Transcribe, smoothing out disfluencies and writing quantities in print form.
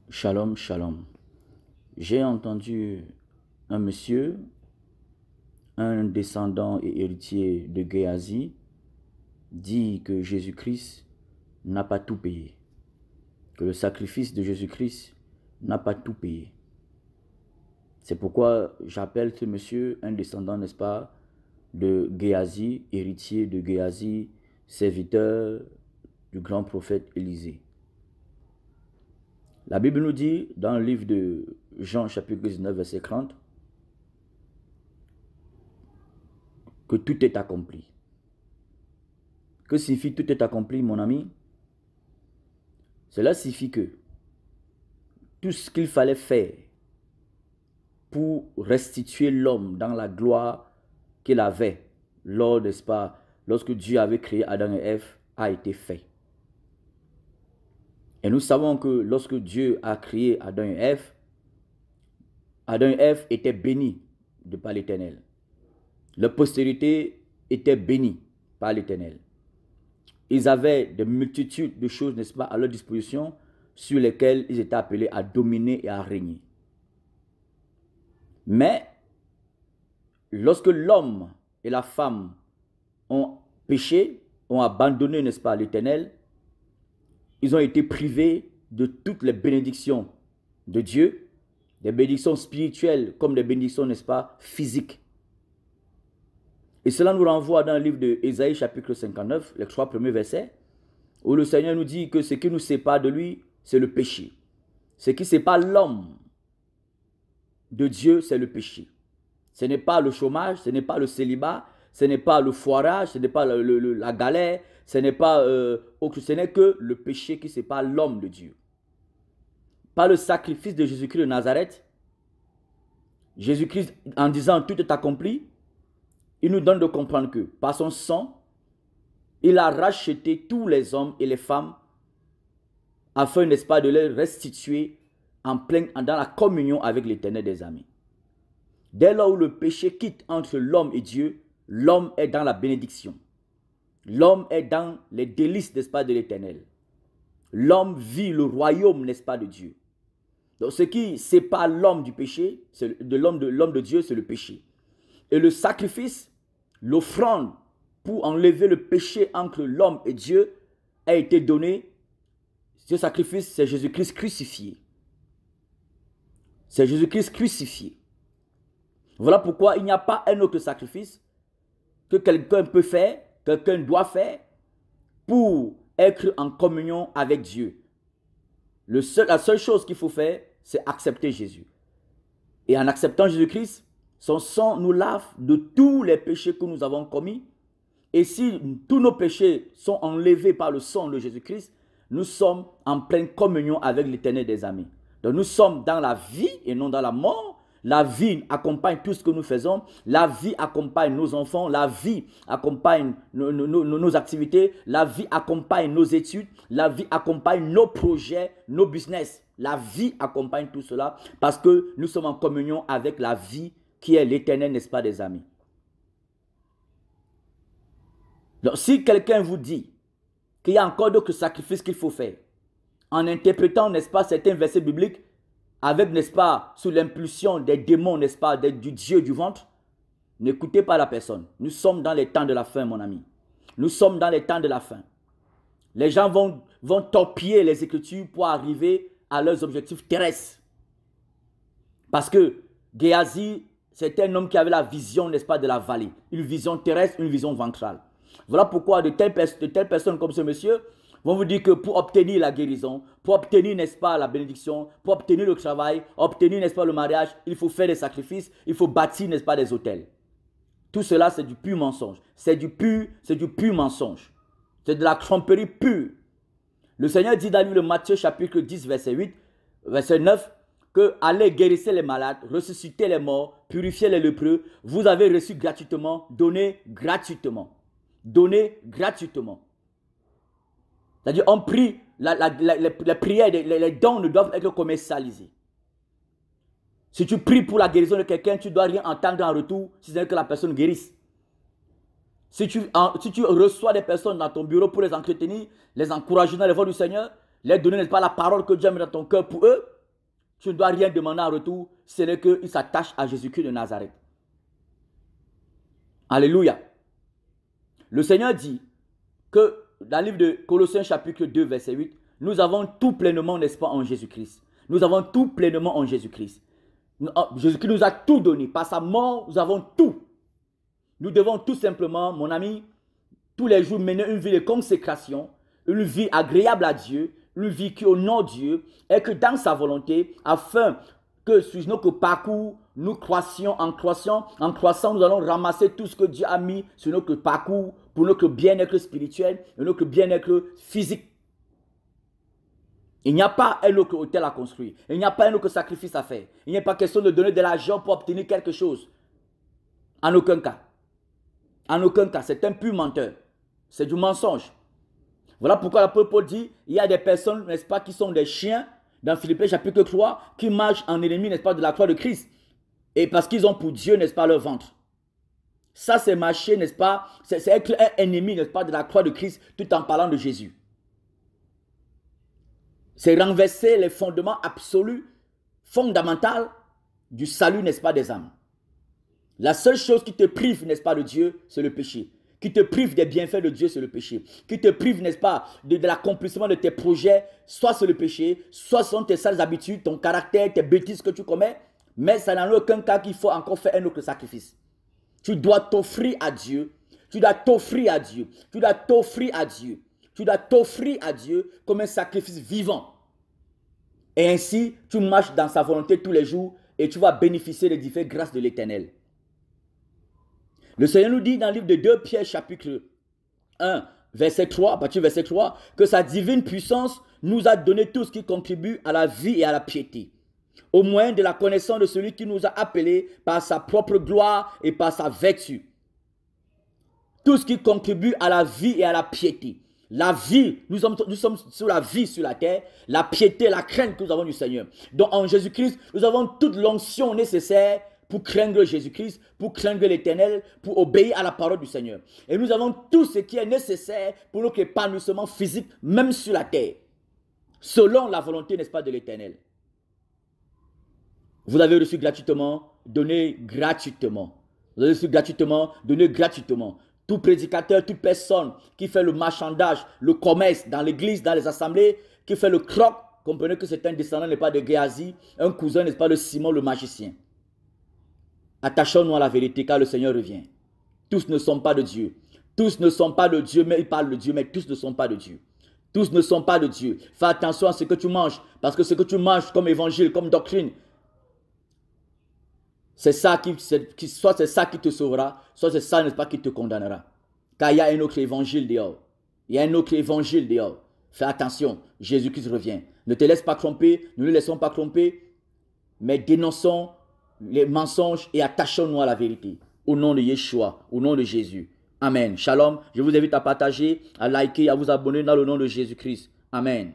Shalom, shalom. J'ai entendu un monsieur, un descendant et héritier de Géasi, dire que Jésus-Christ n'a pas tout payé, que le sacrifice de Jésus-Christ n'a pas tout payé. C'est pourquoi j'appelle ce monsieur un descendant, n'est-ce pas, de Géasi, héritier de Géasi, serviteur du grand prophète Élisée. La Bible nous dit, dans le livre de Jean, chapitre 19, verset 30, que tout est accompli. Que signifie tout est accompli, mon ami? Cela signifie que tout ce qu'il fallait faire pour restituer l'homme dans la gloire qu'il avait lors, n'est-ce pas, lorsque Dieu avait créé Adam et Ève, a été fait. Et nous savons que lorsque Dieu a créé Adam et Ève étaient bénis par l'Éternel. Leur postérité était bénie par l'Éternel. Ils avaient de multitudes de choses, n'est-ce pas, à leur disposition, sur lesquelles ils étaient appelés à dominer et à régner. Mais, lorsque l'homme et la femme ont péché, ont abandonné, n'est-ce pas, l'Éternel, ils ont été privés de toutes les bénédictions de Dieu, des bénédictions spirituelles comme des bénédictions, n'est-ce pas, physiques. Et cela nous renvoie dans le livre de Ésaïe chapitre 59, les 3 premiers versets, où le Seigneur nous dit que ce qui nous sépare de lui, c'est le péché. Ce qui sépare l'homme de Dieu, c'est le péché. Ce n'est pas le chômage, ce n'est pas le célibat, ce n'est pas le foirage, ce n'est pas la galère, ce n'est pas ce n'est que le péché qui sépare l'homme de Dieu. Par le sacrifice de Jésus-Christ de Nazareth, Jésus-Christ, en disant tout est accompli, il nous donne de comprendre que par son sang, il a racheté tous les hommes et les femmes afin, n'est-ce pas, de les restituer dans la communion avec l'Éternel des armées. Dès lors où le péché quitte entre l'homme et Dieu, l'homme est dans la bénédiction. L'homme est dans les délices, n'est-ce pas, de l'Éternel. L'homme vit le royaume, n'est-ce pas, de Dieu. Donc ce qui sépare l'homme du péché, de l'homme de Dieu, c'est le péché. Et le sacrifice, l'offrande pour enlever le péché entre l'homme et Dieu a été donné. Ce sacrifice, c'est Jésus-Christ crucifié. C'est Jésus-Christ crucifié. Voilà pourquoi il n'y a pas un autre sacrifice que quelqu'un peut faire, quelqu'un doit faire pour être en communion avec Dieu. La seule chose qu'il faut faire, c'est accepter Jésus. Et en acceptant Jésus-Christ, son sang nous lave de tous les péchés que nous avons commis. Et si tous nos péchés sont enlevés par le sang de Jésus-Christ, nous sommes en pleine communion avec l'Éternel des armées. Donc nous sommes dans la vie et non dans la mort. La vie accompagne tout ce que nous faisons. La vie accompagne nos enfants. La vie accompagne nos activités. La vie accompagne nos études. La vie accompagne nos projets, nos business. La vie accompagne tout cela parce que nous sommes en communion avec la vie qui est l'Éternel, n'est-ce pas, des amis. Donc si quelqu'un vous dit qu'il y a encore d'autres sacrifices qu'il faut faire, en interprétant, n'est-ce pas, certains versets bibliques, avec, n'est-ce pas, sous l'impulsion des démons, n'est-ce pas, du Dieu du ventre, n'écoutez pas la personne. Nous sommes dans les temps de la fin, mon ami. Nous sommes dans les temps de la fin. Les gens vont torpiller les Écritures pour arriver à leurs objectifs terrestres. Parce que Géasi, c'était un homme qui avait la vision, n'est-ce pas, de la vallée. Une vision terrestre, une vision ventrale. Voilà pourquoi de telles personnes comme ce monsieur vont vous dire que pour obtenir la guérison, pour obtenir, n'est-ce pas, la bénédiction, pour obtenir le travail, obtenir, n'est-ce pas, le mariage, il faut faire des sacrifices, il faut bâtir, n'est-ce pas, des hôtels. Tout cela, c'est du pur mensonge. C'est du pur mensonge. C'est de la tromperie pure. Le Seigneur dit dans le livre de Matthieu chapitre 10, verset 8, verset 9, que allez guérissez les malades, ressuscitez les morts, purifiez les lépreux, vous avez reçu gratuitement, donnez gratuitement. Donnez gratuitement. C'est-à-dire, on prie, les prières, les dons ne doivent être commercialisés. Si tu pries pour la guérison de quelqu'un, tu ne dois rien entendre en retour, si ce n'est que la personne guérisse. Si tu reçois des personnes dans ton bureau pour les entretenir, les encourager dans les voies du Seigneur, les donner, n'est-ce pas, la parole que Dieu a mis dans ton cœur pour eux, Tu ne dois rien demander en retour, ce n'est qu'il s'attache à Jésus-Christ de Nazareth. Alléluia. Le Seigneur dit que dans le livre de Colossiens chapitre 2 verset 8, nous avons tout pleinement, n'est-ce pas, en Jésus-Christ. Nous avons tout pleinement en Jésus-Christ. Jésus-Christ nous a tout donné. Par sa mort, nous avons tout. Nous devons tout simplement, mon ami, tous les jours mener une vie de consécration, une vie agréable à Dieu, une vie qui honore Dieu, et que dans sa volonté, afin que sur notre parcours, nous croissions, en croissant, nous allons ramasser tout ce que Dieu a mis sur notre parcours pour notre bien-être spirituel et notre bien-être physique. Il n'y a pas un autre hôtel à construire. Il n'y a pas un autre sacrifice à faire. Il n'y a pas question de donner de l'argent pour obtenir quelque chose. En aucun cas. En aucun cas. C'est un pur menteur. C'est du mensonge. Voilà pourquoi l'apôtre Paul dit, il y a des personnes, n'est-ce pas, qui sont des chiens, dans Philippiens chapitre 3, qui marchent en ennemi, n'est-ce pas, de la croix de Christ. Et parce qu'ils ont pour Dieu, n'est-ce pas, leur ventre. Ça, c'est marcher, n'est-ce pas, c'est être un ennemi, n'est-ce pas, de la croix de Christ, tout en parlant de Jésus. C'est renverser les fondements absolus, fondamentaux du salut, n'est-ce pas, des âmes. La seule chose qui te prive, n'est-ce pas, de Dieu, c'est le péché. Qui te prive des bienfaits de Dieu, c'est le péché. Qui te prive, n'est-ce pas, de l'accomplissement de tes projets, soit c'est le péché, soit ce sont tes sales habitudes, ton caractère, tes bêtises que tu commets. Mais ça n'a aucun cas qu'il faut encore faire un autre sacrifice. Tu dois t'offrir à Dieu. Tu dois t'offrir à Dieu. Tu dois t'offrir à Dieu. Tu dois t'offrir à Dieu comme un sacrifice vivant. Et ainsi, tu marches dans sa volonté tous les jours et tu vas bénéficier des différentes grâces de l'Éternel. Le Seigneur nous dit dans le livre de 2 Pierre chapitre 1, verset 3, à partir du verset 3, que sa divine puissance nous a donné tout ce qui contribue à la vie et à la piété, au moyen de la connaissance de celui qui nous a appelés par sa propre gloire et par sa vertu. Tout ce qui contribue à la vie et à la piété. La vie, nous sommes sur la vie sur la terre, la piété, la crainte que nous avons du Seigneur. Donc en Jésus-Christ, nous avons toute l'onction nécessaire pour craindre Jésus-Christ, pour craindre l'Éternel, pour obéir à la parole du Seigneur. Et nous avons tout ce qui est nécessaire pour notre épanouissement physique, même sur la terre, selon la volonté, n'est-ce pas, de l'Éternel. Vous avez reçu gratuitement, donnez gratuitement. Vous avez reçu gratuitement, donnez gratuitement. Tout prédicateur, toute personne qui fait le marchandage, le commerce dans l'église, dans les assemblées, qui fait le croc, comprenez que c'est un descendant, n'est pas de Géasi, un cousin, n'est-ce pas, de Simon le magicien. Attachons-nous à la vérité car le Seigneur revient. Tous ne sont pas de Dieu. Tous ne sont pas de Dieu, mais ils parlent de Dieu, mais tous ne sont pas de Dieu. Tous ne sont pas de Dieu. Fais attention à ce que tu manges, parce que ce que tu manges comme évangile, comme doctrine, c'est ça soit c'est ça qui te sauvera, soit c'est ça, n'est-ce pas, qui te condamnera. Car il y a un autre évangile dehors. Il y a un autre évangile dehors. Fais attention, Jésus-Christ revient. Ne te laisse pas tromper, ne nous laissons pas tromper, mais dénonçons les mensonges et attachons-nous à la vérité. Au nom de Yeshua, au nom de Jésus. Amen. Shalom. Je vous invite à partager, à liker, à vous abonner dans le nom de Jésus-Christ. Amen.